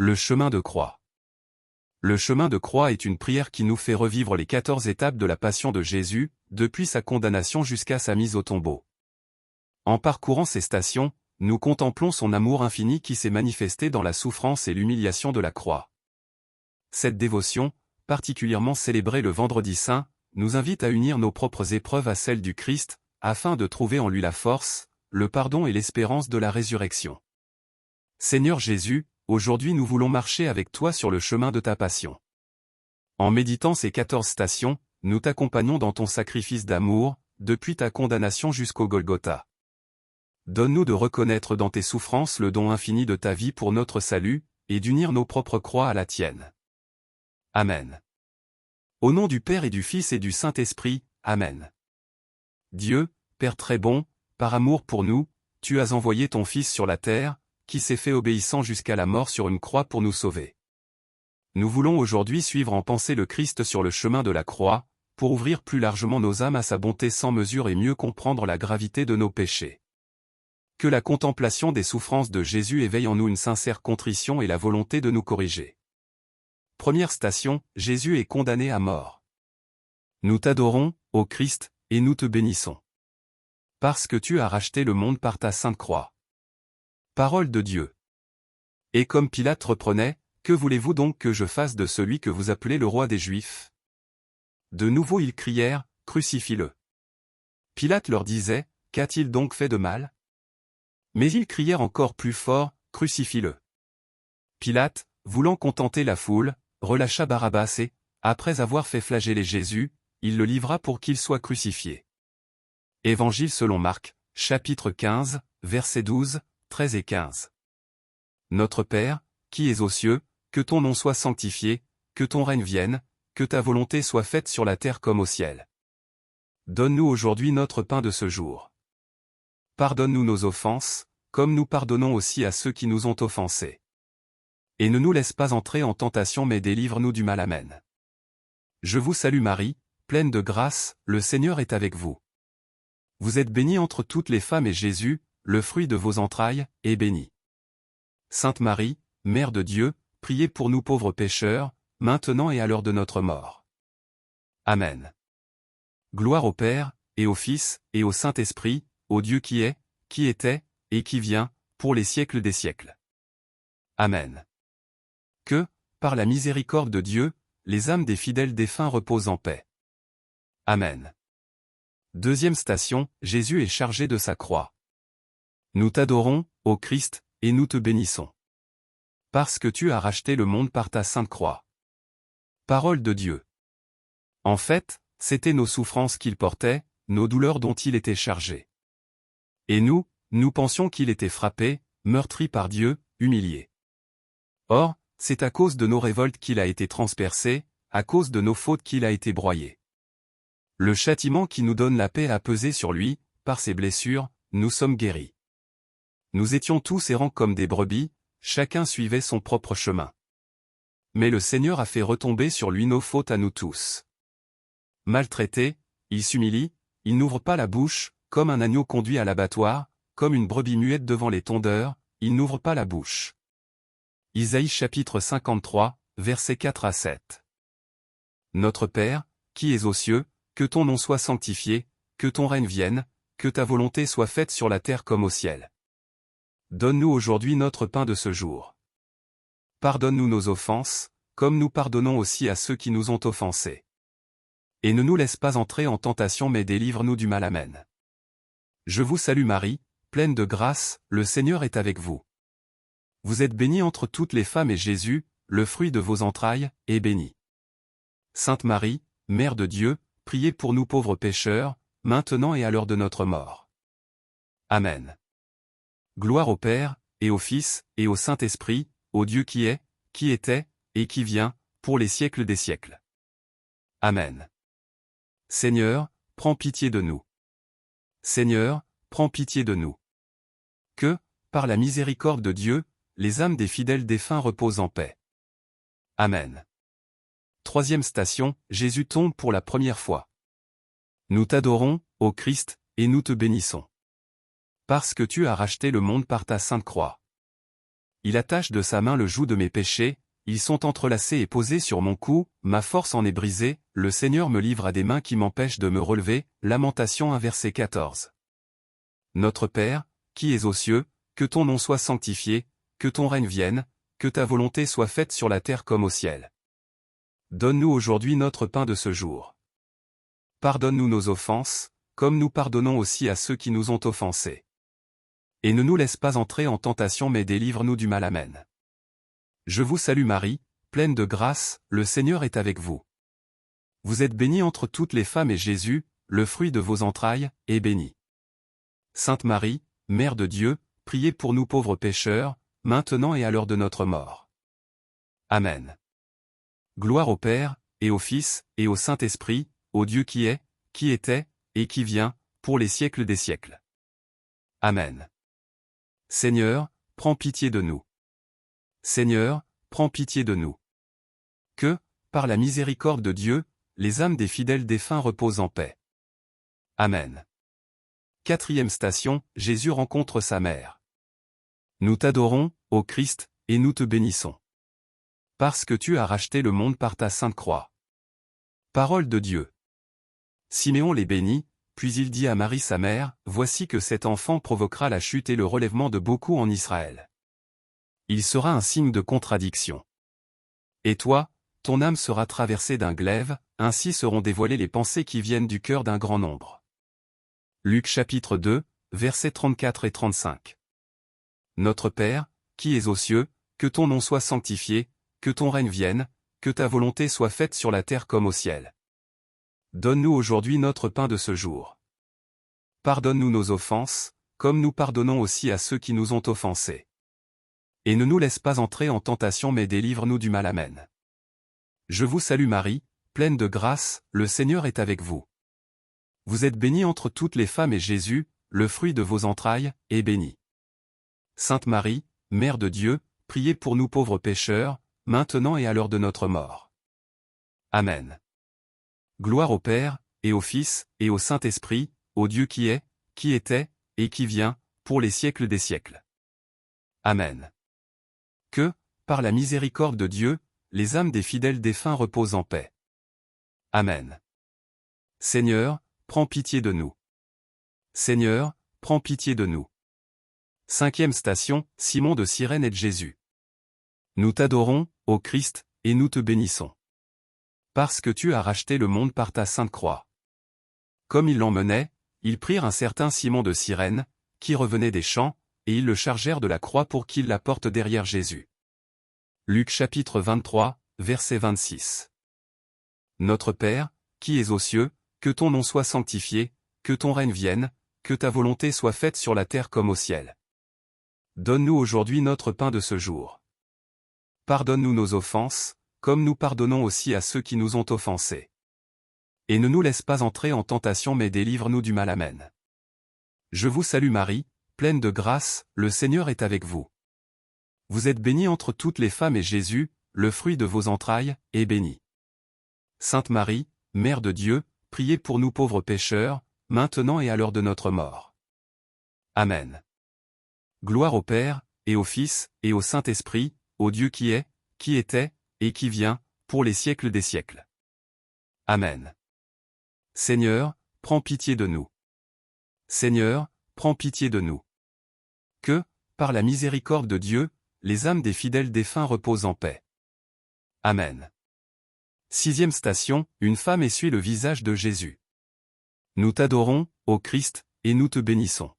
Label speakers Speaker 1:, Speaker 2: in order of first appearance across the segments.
Speaker 1: Le chemin de croix. Le chemin de croix est une prière qui nous fait revivre les 14 étapes de la passion de Jésus, depuis sa condamnation jusqu'à sa mise au tombeau. En parcourant ces stations, nous contemplons son amour infini qui s'est manifesté dans la souffrance et l'humiliation de la croix. Cette dévotion, particulièrement célébrée le Vendredi Saint, nous invite à unir nos propres épreuves à celles du Christ, afin de trouver en lui la force, le pardon et l'espérance de la résurrection. Seigneur Jésus, aujourd'hui nous voulons marcher avec toi sur le chemin de ta passion. En méditant ces 14 stations, nous t'accompagnons dans ton sacrifice d'amour, depuis ta condamnation jusqu'au Golgotha. Donne-nous de reconnaître dans tes souffrances le don infini de ta vie pour notre salut, et d'unir nos propres croix à la tienne. Amen. Au nom du Père et du Fils et du Saint-Esprit, Amen. Dieu, Père très bon, par amour pour nous, tu as envoyé ton Fils sur la terre, qui s'est fait obéissant jusqu'à la mort sur une croix pour nous sauver. Nous voulons aujourd'hui suivre en pensée le Christ sur le chemin de la croix, pour ouvrir plus largement nos âmes à sa bonté sans mesure et mieux comprendre la gravité de nos péchés. Que la contemplation des souffrances de Jésus éveille en nous une sincère contrition et la volonté de nous corriger. Première station, Jésus est condamné à mort. Nous t'adorons, ô Christ, et nous te bénissons. Parce que tu as racheté le monde par ta sainte croix. Parole de Dieu. Et comme Pilate reprenait, que voulez-vous donc que je fasse de celui que vous appelez le roi des Juifs? De nouveau ils crièrent, crucifie-le. Pilate leur disait, qu'a-t-il donc fait de mal? Mais ils crièrent encore plus fort, crucifie-le. Pilate, voulant contenter la foule, relâcha Barabbas et, après avoir fait flageller Jésus, il le livra pour qu'il soit crucifié. Évangile selon Marc, chapitre 15, versets 12, 13 et 15. Notre Père, qui es aux cieux, que ton nom soit sanctifié, que ton règne vienne, que ta volonté soit faite sur la terre comme au ciel. Donne-nous aujourd'hui notre pain de ce jour. Pardonne-nous nos offenses, comme nous pardonnons aussi à ceux qui nous ont offensés. Et ne nous laisse pas entrer en tentation mais délivre-nous du mal. Amen. Je vous salue Marie, pleine de grâce, le Seigneur est avec vous. Vous êtes bénie entre toutes les femmes et Jésus, le fruit de vos entrailles, est béni. Sainte Marie, Mère de Dieu, priez pour nous pauvres pécheurs, maintenant et à l'heure de notre mort. Amen. Gloire au Père, et au Fils, et au Saint-Esprit, au Dieu qui est, qui était, et qui vient, pour les siècles des siècles. Amen. Que, par la miséricorde de Dieu, les âmes des fidèles défunts reposent en paix. Amen. Deuxième station, Jésus est chargé de sa croix. Nous t'adorons, ô Christ, et nous te bénissons. Parce que tu as racheté le monde par ta sainte croix. Parole de Dieu. En fait, c'étaient nos souffrances qu'il portait, nos douleurs dont il était chargé. Et nous pensions qu'il était frappé, meurtri par Dieu, humilié. Or, c'est à cause de nos révoltes qu'il a été transpercé, à cause de nos fautes qu'il a été broyé. Le châtiment qui nous donne la paix a pesé sur lui, par ses blessures, nous sommes guéris. Nous étions tous errants comme des brebis, chacun suivait son propre chemin. Mais le Seigneur a fait retomber sur lui nos fautes à nous tous. Maltraité, il s'humilie, il n'ouvre pas la bouche, comme un agneau conduit à l'abattoir, comme une brebis muette devant les tondeurs, il n'ouvre pas la bouche. Isaïe chapitre 53, versets 4 à 7. Notre Père, qui es aux cieux, que ton nom soit sanctifié, que ton règne vienne, que ta volonté soit faite sur la terre comme au ciel. Donne-nous aujourd'hui notre pain de ce jour. Pardonne-nous nos offenses, comme nous pardonnons aussi à ceux qui nous ont offensés. Et ne nous laisse pas entrer en tentation mais délivre-nous du mal. Amen. Je vous salue Marie, pleine de grâce, le Seigneur est avec vous. Vous êtes bénie entre toutes les femmes et Jésus, le fruit de vos entrailles, est béni. Sainte Marie, Mère de Dieu, priez pour nous pauvres pécheurs, maintenant et à l'heure de notre mort. Amen. Gloire au Père, et au Fils, et au Saint-Esprit, au Dieu qui est, qui était, et qui vient, pour les siècles des siècles. Amen. Seigneur, prends pitié de nous. Seigneur, prends pitié de nous. Que, par la miséricorde de Dieu, les âmes des fidèles défunts reposent en paix. Amen. Troisième station, Jésus tombe pour la première fois. Nous t'adorons, ô Christ, et nous te bénissons. Parce que tu as racheté le monde par ta sainte croix. Il attache de sa main le joug de mes péchés, ils sont entrelacés et posés sur mon cou, ma force en est brisée, le Seigneur me livre à des mains qui m'empêchent de me relever. Lamentation 1 verset 14. Notre Père, qui es aux cieux, que ton nom soit sanctifié, que ton règne vienne, que ta volonté soit faite sur la terre comme au ciel. Donne-nous aujourd'hui notre pain de ce jour. Pardonne-nous nos offenses, comme nous pardonnons aussi à ceux qui nous ont offensés. Et ne nous laisse pas entrer en tentation mais délivre-nous du mal. Amen. Je vous salue Marie, pleine de grâce, le Seigneur est avec vous. Vous êtes bénie entre toutes les femmes et Jésus, le fruit de vos entrailles, est béni. Sainte Marie, Mère de Dieu, priez pour nous pauvres pécheurs, maintenant et à l'heure de notre mort. Amen. Gloire au Père, et au Fils, et au Saint-Esprit, au Dieu qui est, qui était, et qui vient, pour les siècles des siècles. Amen. Seigneur, prends pitié de nous. Seigneur, prends pitié de nous. Que, par la miséricorde de Dieu, les âmes des fidèles défunts reposent en paix. Amen. 4e station, Jésus rencontre sa mère. Nous t'adorons, ô Christ, et nous te bénissons. Parce que tu as racheté le monde par ta sainte croix. Parole de Dieu. Siméon les bénit, puis il dit à Marie sa mère, « Voici que cet enfant provoquera la chute et le relèvement de beaucoup en Israël. Il sera un signe de contradiction. Et toi, ton âme sera traversée d'un glaive, ainsi seront dévoilées les pensées qui viennent du cœur d'un grand nombre. » Luc chapitre 2, versets 34 et 35. Notre Père, qui es aux cieux, que ton nom soit sanctifié, que ton règne vienne, que ta volonté soit faite sur la terre comme au ciel. Donne-nous aujourd'hui notre pain de ce jour. Pardonne-nous nos offenses, comme nous pardonnons aussi à ceux qui nous ont offensés. Et ne nous laisse pas entrer en tentation mais délivre-nous du mal. Amen. Je vous salue Marie, pleine de grâce, le Seigneur est avec vous. Vous êtes bénie entre toutes les femmes et Jésus, le fruit de vos entrailles, est béni. Sainte Marie, Mère de Dieu, priez pour nous pauvres pécheurs, maintenant et à l'heure de notre mort. Amen. Gloire au Père, et au Fils, et au Saint-Esprit, au Dieu qui est, qui était, et qui vient, pour les siècles des siècles. Amen. Que, par la miséricorde de Dieu, les âmes des fidèles défunts reposent en paix. Amen. Seigneur, prends pitié de nous. Seigneur, prends pitié de nous. 5e station, Simon de Cyrène et de Jésus. Nous t'adorons, ô Christ, et nous te bénissons. Parce que tu as racheté le monde par ta sainte croix. Comme ils l'emmenaient, ils prirent un certain Simon de Cyrène, qui revenait des champs, et ils le chargèrent de la croix pour qu'il la porte derrière Jésus. Luc chapitre 23, verset 26. Notre Père, qui es aux cieux, que ton nom soit sanctifié, que ton règne vienne, que ta volonté soit faite sur la terre comme au ciel. Donne-nous aujourd'hui notre pain de ce jour. Pardonne-nous nos offenses, comme nous pardonnons aussi à ceux qui nous ont offensés. Et ne nous laisse pas entrer en tentation mais délivre-nous du mal. Amen. Je vous salue Marie, pleine de grâce, le Seigneur est avec vous. Vous êtes bénie entre toutes les femmes et Jésus, le fruit de vos entrailles, est béni. Sainte Marie, Mère de Dieu, priez pour nous pauvres pécheurs, maintenant et à l'heure de notre mort. Amen. Gloire au Père, et au Fils, et au Saint-Esprit, au Dieu qui est, qui était, et qui vient, pour les siècles des siècles. Amen. Seigneur, prends pitié de nous. Seigneur, prends pitié de nous. Que, par la miséricorde de Dieu, les âmes des fidèles défunts reposent en paix. Amen. 6e station, une femme essuie le visage de Jésus. Nous t'adorons, ô Christ, et nous te bénissons.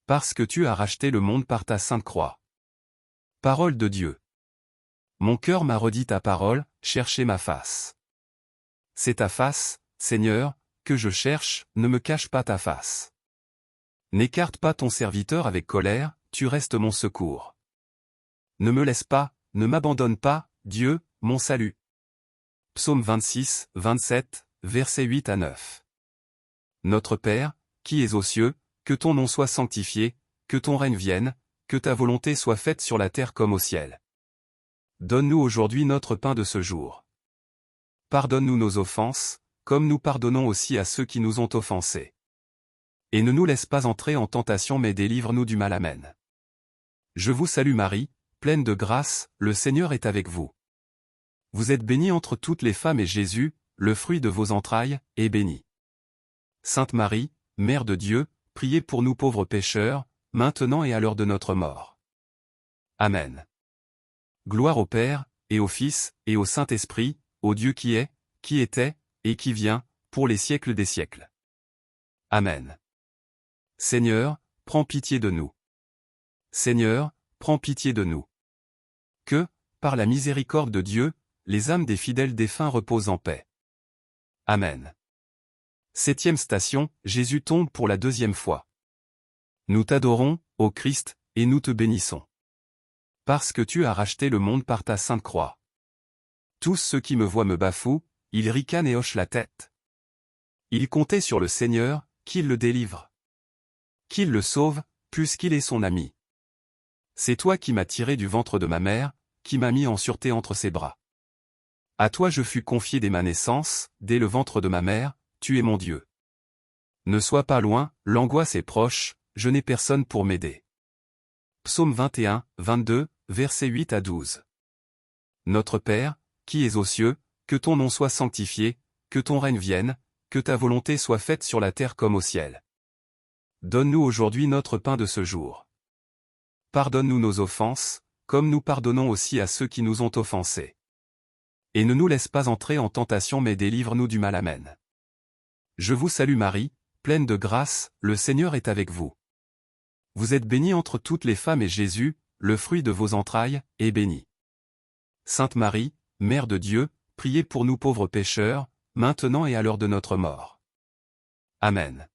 Speaker 1: Parce que tu as racheté le monde par ta sainte croix. Parole de Dieu. Mon cœur m'a redit ta parole, cherchez ma face. C'est ta face, Seigneur, que je cherche, ne me cache pas ta face. N'écarte pas ton serviteur avec colère, tu restes mon secours. Ne me laisse pas, ne m'abandonne pas, Dieu, mon salut. Psaume 26, 27, versets 8 à 9. Notre Père, qui es aux cieux, que ton nom soit sanctifié, que ton règne vienne, que ta volonté soit faite sur la terre comme au ciel. Donne-nous aujourd'hui notre pain de ce jour. Pardonne-nous nos offenses, comme nous pardonnons aussi à ceux qui nous ont offensés. Et ne nous laisse pas entrer en tentation mais délivre-nous du mal. Amen. Je vous salue Marie, pleine de grâce, le Seigneur est avec vous. Vous êtes bénie entre toutes les femmes et Jésus, le fruit de vos entrailles, est béni. Sainte Marie, Mère de Dieu, priez pour nous pauvres pécheurs, maintenant et à l'heure de notre mort. Amen. Gloire au Père, et au Fils, et au Saint-Esprit, au Dieu qui est, qui était, et qui vient, pour les siècles des siècles. Amen. Seigneur, prends pitié de nous. Seigneur, prends pitié de nous. Que, par la miséricorde de Dieu, les âmes des fidèles défunts reposent en paix. Amen. 7e station, Jésus tombe pour la 2e fois. Nous t'adorons, ô Christ, et nous te bénissons. Parce que tu as racheté le monde par ta sainte croix. Tous ceux qui me voient me bafouent, ils ricanent et hochent la tête. Ils comptaient sur le Seigneur, qu'il le délivre. Qu'il le sauve, puisqu'il est son ami. C'est toi qui m'as tiré du ventre de ma mère, qui m'as mis en sûreté entre ses bras. À toi je fus confié dès ma naissance, dès le ventre de ma mère, tu es mon Dieu. Ne sois pas loin, l'angoisse est proche, je n'ai personne pour m'aider. Psaume 21, 22, versets 8 à 12. Notre Père, qui es aux cieux, que ton nom soit sanctifié, que ton règne vienne, que ta volonté soit faite sur la terre comme au ciel. Donne-nous aujourd'hui notre pain de ce jour. Pardonne-nous nos offenses, comme nous pardonnons aussi à ceux qui nous ont offensés. Et ne nous laisse pas entrer en tentation mais délivre-nous du mal. Amen. Je vous salue Marie, pleine de grâce, le Seigneur est avec vous. Vous êtes bénie entre toutes les femmes et Jésus, le fruit de vos entrailles, est béni. Sainte Marie, Mère de Dieu, priez pour nous pauvres pécheurs, maintenant et à l'heure de notre mort. Amen.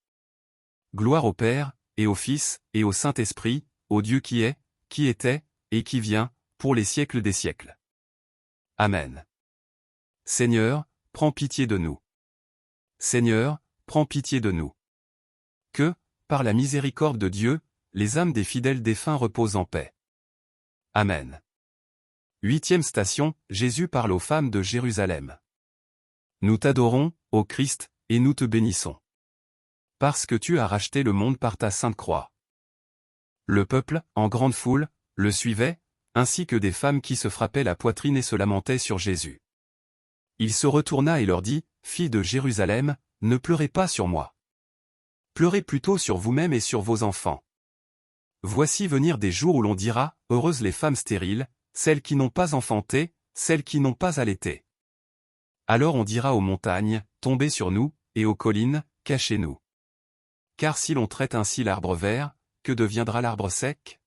Speaker 1: Gloire au Père, et au Fils, et au Saint-Esprit, au Dieu qui est, qui était, et qui vient, pour les siècles des siècles. Amen. Seigneur, prends pitié de nous. Seigneur, prends pitié de nous. Que, par la miséricorde de Dieu, les âmes des fidèles défunts reposent en paix. Amen. 8e station, Jésus parle aux femmes de Jérusalem. Nous t'adorons, ô Christ, et nous te bénissons. Parce que tu as racheté le monde par ta sainte croix. Le peuple, en grande foule, le suivait, ainsi que des femmes qui se frappaient la poitrine et se lamentaient sur Jésus. Il se retourna et leur dit, « Filles de Jérusalem, ne pleurez pas sur moi. Pleurez plutôt sur vous-même et sur vos enfants. Voici venir des jours où l'on dira, heureuses les femmes stériles, celles qui n'ont pas enfanté, celles qui n'ont pas allaité. Alors on dira aux montagnes, tombez sur nous, et aux collines, cachez-nous. Car si l'on traite ainsi l'arbre vert, que deviendra l'arbre sec ?»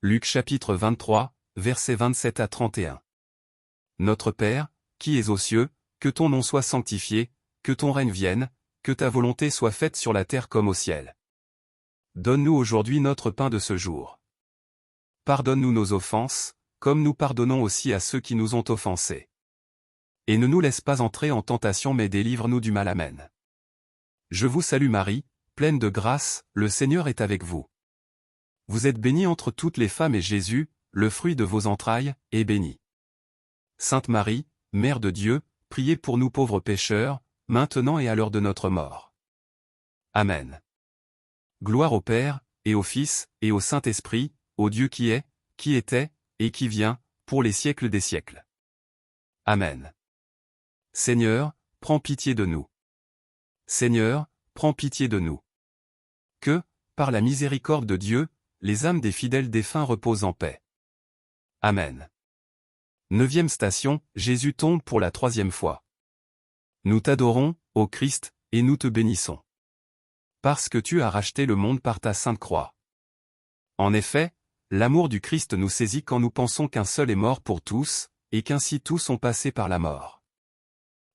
Speaker 1: Luc chapitre 23, versets 27 à 31. Notre Père, qui es aux cieux, que ton nom soit sanctifié, que ton règne vienne, que ta volonté soit faite sur la terre comme au ciel. Donne-nous aujourd'hui notre pain de ce jour. Pardonne-nous nos offenses, comme nous pardonnons aussi à ceux qui nous ont offensés. Et ne nous laisse pas entrer en tentation mais délivre-nous du mal. Amen. Je vous salue Marie, pleine de grâce, le Seigneur est avec vous. Vous êtes bénie entre toutes les femmes et Jésus, le fruit de vos entrailles, est béni. Sainte Marie, Mère de Dieu, priez pour nous pauvres pécheurs, maintenant et à l'heure de notre mort. Amen. Gloire au Père, et au Fils, et au Saint-Esprit, au Dieu qui est, qui était, et qui vient, pour les siècles des siècles. Amen. Seigneur, prends pitié de nous. Seigneur, prends pitié de nous. Que, par la miséricorde de Dieu, les âmes des fidèles défunts reposent en paix. Amen. 9e station, Jésus tombe pour la 3e fois. Nous t'adorons, ô Christ, et nous te bénissons. Parce que tu as racheté le monde par ta sainte croix. En effet, l'amour du Christ nous saisit quand nous pensons qu'un seul est mort pour tous, et qu'ainsi tous ont passé par la mort.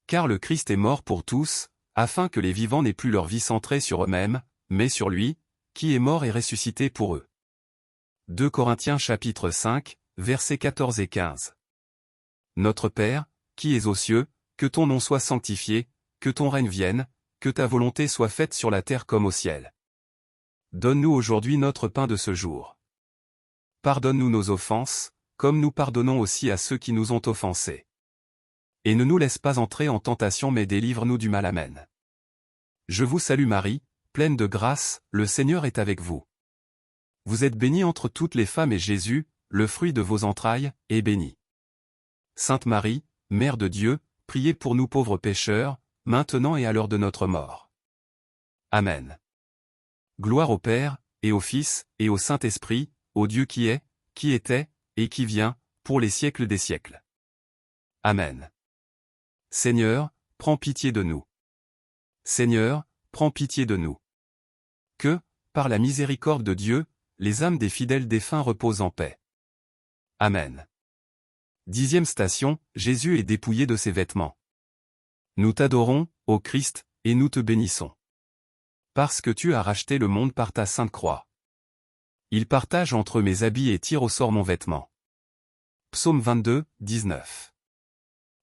Speaker 1: Car le Christ est mort pour tous, afin que les vivants n'aient plus leur vie centrée sur eux-mêmes, mais sur lui, qui est mort et ressuscité pour eux. 2 Corinthiens chapitre 5, versets 14 et 15. Notre Père, qui es aux cieux, que ton nom soit sanctifié, que ton règne vienne, que ta volonté soit faite sur la terre comme au ciel. Donne-nous aujourd'hui notre pain de ce jour. Pardonne-nous nos offenses, comme nous pardonnons aussi à ceux qui nous ont offensés. Et ne nous laisse pas entrer en tentation mais délivre-nous du mal. Amen. Je vous salue Marie, pleine de grâce, le Seigneur est avec vous. Vous êtes bénie entre toutes les femmes et Jésus, le fruit de vos entrailles, est béni. Sainte Marie, Mère de Dieu, priez pour nous pauvres pécheurs, maintenant et à l'heure de notre mort. Amen. Gloire au Père, et au Fils, et au Saint-Esprit, au Dieu qui est, qui était, et qui vient, pour les siècles des siècles. Amen. Seigneur, prends pitié de nous. Seigneur, prends pitié de nous. Que, par la miséricorde de Dieu, les âmes des fidèles défunts reposent en paix. Amen. 10e station, Jésus est dépouillé de ses vêtements. Nous t'adorons, ô Christ, et nous te bénissons. Parce que tu as racheté le monde par ta sainte croix. Il partage entre mes habits et tire au sort mon vêtement. Psaume 22, 19.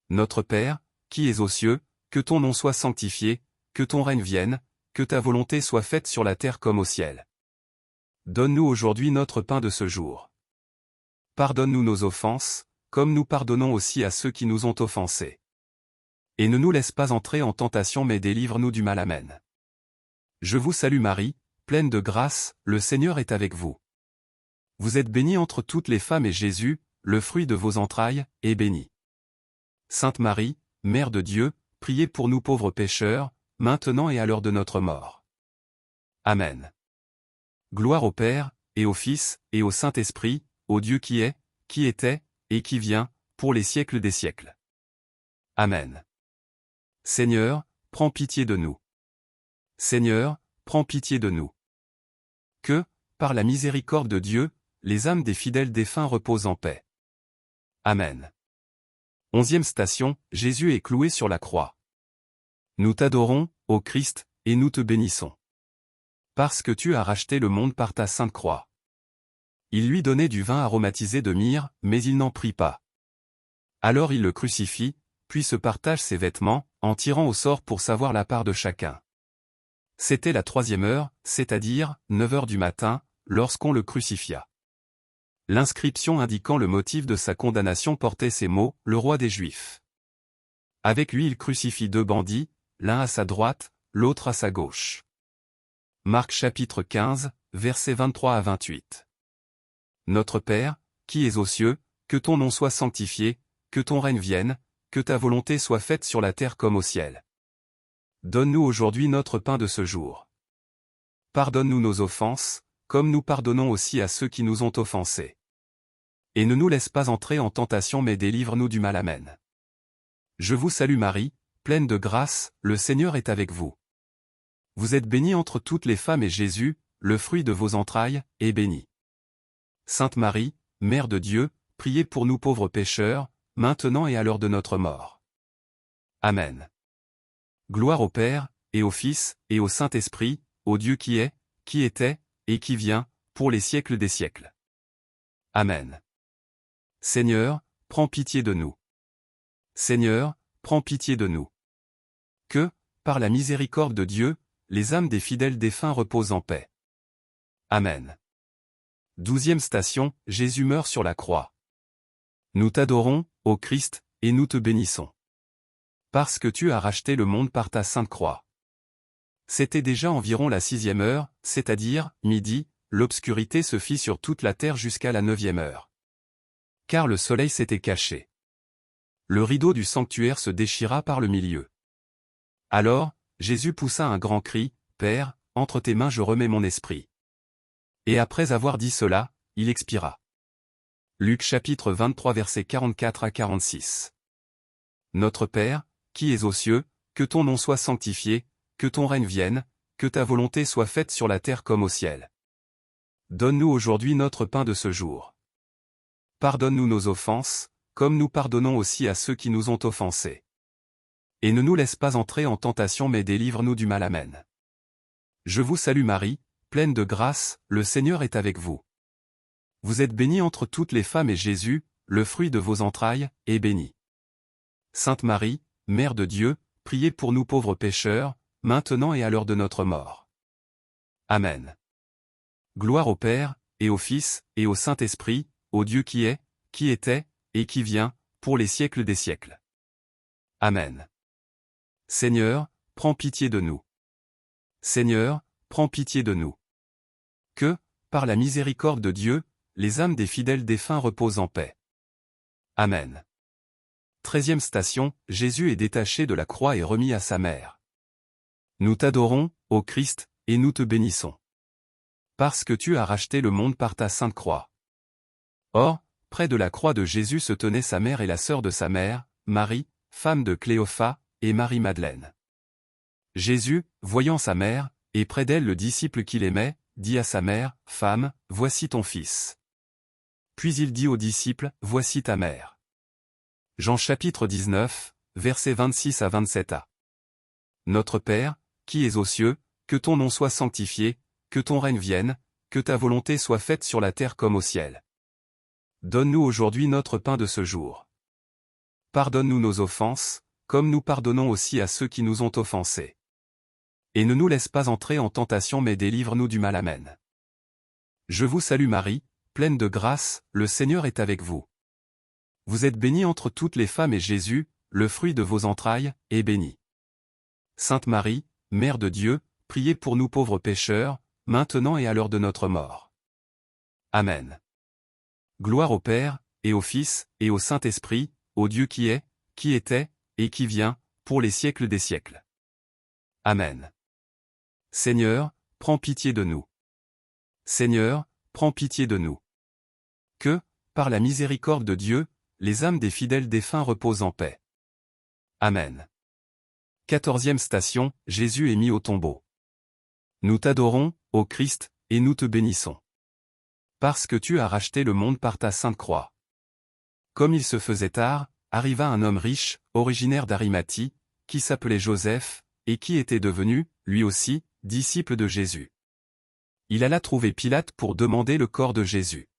Speaker 1: Notre Père, qui es aux cieux, que ton nom soit sanctifié, que ton règne vienne, que ta volonté soit faite sur la terre comme au ciel. Donne-nous aujourd'hui notre pain de ce jour. Pardonne-nous nos offenses, comme nous pardonnons aussi à ceux qui nous ont offensés. Et ne nous laisse pas entrer en tentation mais délivre-nous du mal. Amen. Je vous salue Marie, pleine de grâce, le Seigneur est avec vous. Vous êtes bénie entre toutes les femmes et Jésus, le fruit de vos entrailles, est béni. Sainte Marie, Mère de Dieu, priez pour nous pauvres pécheurs, maintenant et à l'heure de notre mort. Amen. Gloire au Père, et au Fils, et au Saint-Esprit, au Dieu qui est, qui était, et qui vient, pour les siècles des siècles. Amen. Seigneur, prends pitié de nous. Seigneur, prends pitié de nous. Que, par la miséricorde de Dieu, les âmes des fidèles défunts reposent en paix. Amen. 11e station, Jésus est cloué sur la croix. Nous t'adorons, ô Christ, et nous te bénissons. Parce que tu as racheté le monde par ta sainte croix. Il lui donnait du vin aromatisé de myrrhe, mais il n'en prit pas. Alors il le crucifie, puis se partage ses vêtements, en tirant au sort pour savoir la part de chacun. C'était la 3e heure, c'est-à-dire 9 heures du matin, lorsqu'on le crucifia. L'inscription indiquant le motif de sa condamnation portait ces mots, le roi des Juifs. Avec lui il crucifie 2 bandits, l'un à sa droite, l'autre à sa gauche. Marc chapitre 15, versets 23 à 28. Notre Père, qui es aux cieux, que ton nom soit sanctifié, que ton règne vienne, que ta volonté soit faite sur la terre comme au ciel. Donne-nous aujourd'hui notre pain de ce jour. Pardonne-nous nos offenses, comme nous pardonnons aussi à ceux qui nous ont offensés. Et ne nous laisse pas entrer en tentation mais délivre-nous du mal. Amen. Je vous salue Marie, pleine de grâce, le Seigneur est avec vous. Vous êtes bénie entre toutes les femmes et Jésus, le fruit de vos entrailles, est béni. Sainte Marie, Mère de Dieu, priez pour nous pauvres pécheurs, maintenant et à l'heure de notre mort. Amen. Gloire au Père, et au Fils, et au Saint-Esprit, au Dieu qui est, qui était, et qui vient, pour les siècles des siècles. Amen. Seigneur, prends pitié de nous. Seigneur, prends pitié de nous. Que, par la miséricorde de Dieu, les âmes des fidèles défunts reposent en paix. Amen. 12e station, Jésus meurt sur la croix. Nous t'adorons, ô Christ, et nous te bénissons. Parce que tu as racheté le monde par ta sainte croix. C'était déjà environ la 6e heure, c'est-à-dire, midi, l'obscurité se fit sur toute la terre jusqu'à la 9e heure. Car le soleil s'était caché. Le rideau du sanctuaire se déchira par le milieu. Alors, Jésus poussa un grand cri, « Père, entre tes mains je remets mon esprit. » Et après avoir dit cela, il expira. Luc chapitre 23 versets 44 à 46. Notre Père, qui es aux cieux, que ton nom soit sanctifié, que ton règne vienne, que ta volonté soit faite sur la terre comme au ciel. Donne-nous aujourd'hui notre pain de ce jour. Pardonne-nous nos offenses, comme nous pardonnons aussi à ceux qui nous ont offensés. Et ne nous laisse pas entrer en tentation mais délivre-nous du mal. Amen. Je vous salue Marie, pleine de grâce, le Seigneur est avec vous. Vous êtes bénie entre toutes les femmes et Jésus, le fruit de vos entrailles, est béni. Sainte Marie, Mère de Dieu, priez pour nous pauvres pécheurs, maintenant et à l'heure de notre mort. Amen. Gloire au Père, et au Fils, et au Saint-Esprit, au Dieu qui est, qui était, et qui vient, pour les siècles des siècles. Amen. Seigneur, prends pitié de nous. Seigneur, prends pitié de nous. Que, par la miséricorde de Dieu, les âmes des fidèles défunts reposent en paix. Amen. 13e station, Jésus est détaché de la croix et remis à sa mère. Nous t'adorons, ô Christ, et nous te bénissons. Parce que tu as racheté le monde par ta sainte croix. Or, près de la croix de Jésus se tenaient sa mère et la sœur de sa mère, Marie, femme de Cléophas, et Marie-Madeleine. Jésus, voyant sa mère, et près d'elle le disciple qu'il aimait, dit à sa mère, « Femme, voici ton fils. » Puis il dit au disciple, « Voici ta mère. » Jean chapitre 19, versets 26 à 27a. Notre Père, qui es aux cieux, que ton nom soit sanctifié, que ton règne vienne, que ta volonté soit faite sur la terre comme au ciel. Donne-nous aujourd'hui notre pain de ce jour. Pardonne-nous nos offenses, comme nous pardonnons aussi à ceux qui nous ont offensés. Et ne nous laisse pas entrer en tentation mais délivre-nous du mal. Amen. Je vous salue Marie, pleine de grâce, le Seigneur est avec vous. Vous êtes bénie entre toutes les femmes et Jésus, le fruit de vos entrailles, est béni. Sainte Marie, Mère de Dieu, priez pour nous pauvres pécheurs, maintenant et à l'heure de notre mort. Amen. Gloire au Père, et au Fils, et au Saint-Esprit, au Dieu qui est, qui était, et qui vient, pour les siècles des siècles. Amen. Seigneur, prends pitié de nous. Seigneur, prends pitié de nous. Que, par la miséricorde de Dieu, les âmes des fidèles défunts reposent en paix. Amen. 14e station, Jésus est mis au tombeau. Nous t'adorons, ô Christ, et nous te bénissons. Parce que tu as racheté le monde par ta sainte croix. Comme il se faisait tard, arriva un homme riche, originaire d'Arimathie, qui s'appelait Joseph, et qui était devenu, lui aussi, disciple de Jésus. Il alla trouver Pilate pour demander le corps de Jésus.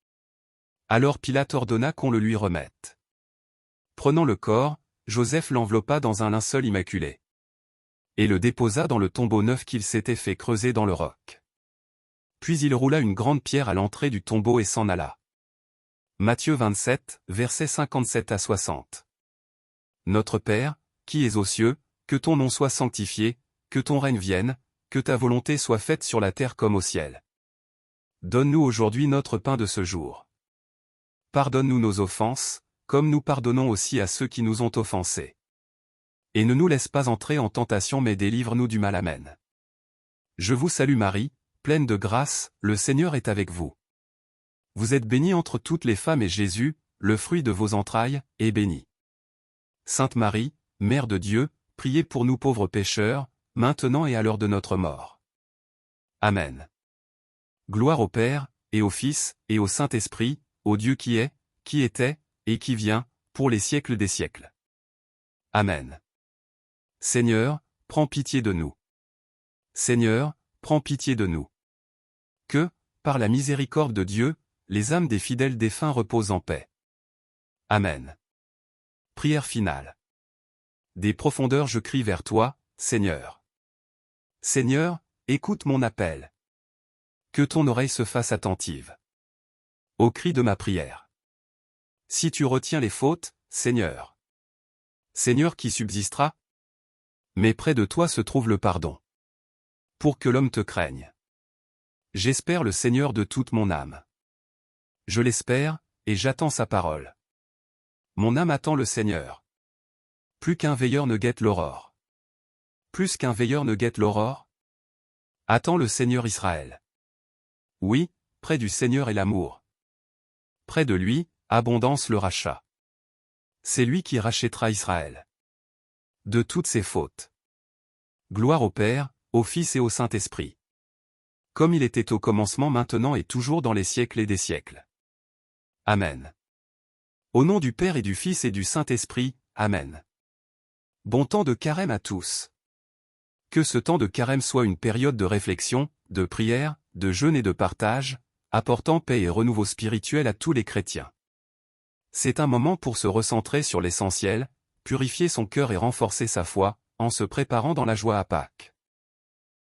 Speaker 1: Alors Pilate ordonna qu'on le lui remette. Prenant le corps, Joseph l'enveloppa dans un linceul immaculé. Et le déposa dans le tombeau neuf qu'il s'était fait creuser dans le roc. Puis il roula une grande pierre à l'entrée du tombeau et s'en alla. Matthieu 27, versets 57 à 60. Notre Père, qui es aux cieux, que ton nom soit sanctifié, que ton règne vienne, que ta volonté soit faite sur la terre comme au ciel. Donne-nous aujourd'hui notre pain de ce jour. Pardonne-nous nos offenses, comme nous pardonnons aussi à ceux qui nous ont offensés. Et ne nous laisse pas entrer en tentation mais délivre-nous du mal. Amen. Je vous salue Marie, pleine de grâce, le Seigneur est avec vous. Vous êtes bénie entre toutes les femmes et Jésus, le fruit de vos entrailles, est béni. Sainte Marie, Mère de Dieu, priez pour nous pauvres pécheurs, maintenant et à l'heure de notre mort. Amen. Gloire au Père, et au Fils, et au Saint-Esprit, au Dieu qui est, qui était, et qui vient, pour les siècles des siècles. Amen. Seigneur, prends pitié de nous. Seigneur, prends pitié de nous. Que, par la miséricorde de Dieu, les âmes des fidèles défunts reposent en paix. Amen. Prière finale. Des profondeurs je crie vers toi, Seigneur. Seigneur, écoute mon appel. Que ton oreille se fasse attentive au cri de ma prière. Si tu retiens les fautes, Seigneur. Seigneur qui subsistera? Mais près de toi se trouve le pardon. Pour que l'homme te craigne. J'espère le Seigneur de toute mon âme. Je l'espère, et j'attends sa parole. Mon âme attend le Seigneur. Plus qu'un veilleur ne guette l'aurore. Plus qu'un veilleur ne guette l'aurore. Attends le Seigneur Israël. Oui, près du Seigneur est l'amour. Près de lui, abondance le rachat. C'est lui qui rachètera Israël de toutes ses fautes. Gloire au Père, au Fils et au Saint-Esprit. Comme il était au commencement maintenant et toujours dans les siècles et des siècles. Amen. Au nom du Père et du Fils et du Saint-Esprit, Amen. Bon temps de carême à tous. Que ce temps de carême soit une période de réflexion, de prière, de jeûne et de partage, apportant paix et renouveau spirituel à tous les chrétiens. C'est un moment pour se recentrer sur l'essentiel, purifier son cœur et renforcer sa foi, en se préparant dans la joie à Pâques.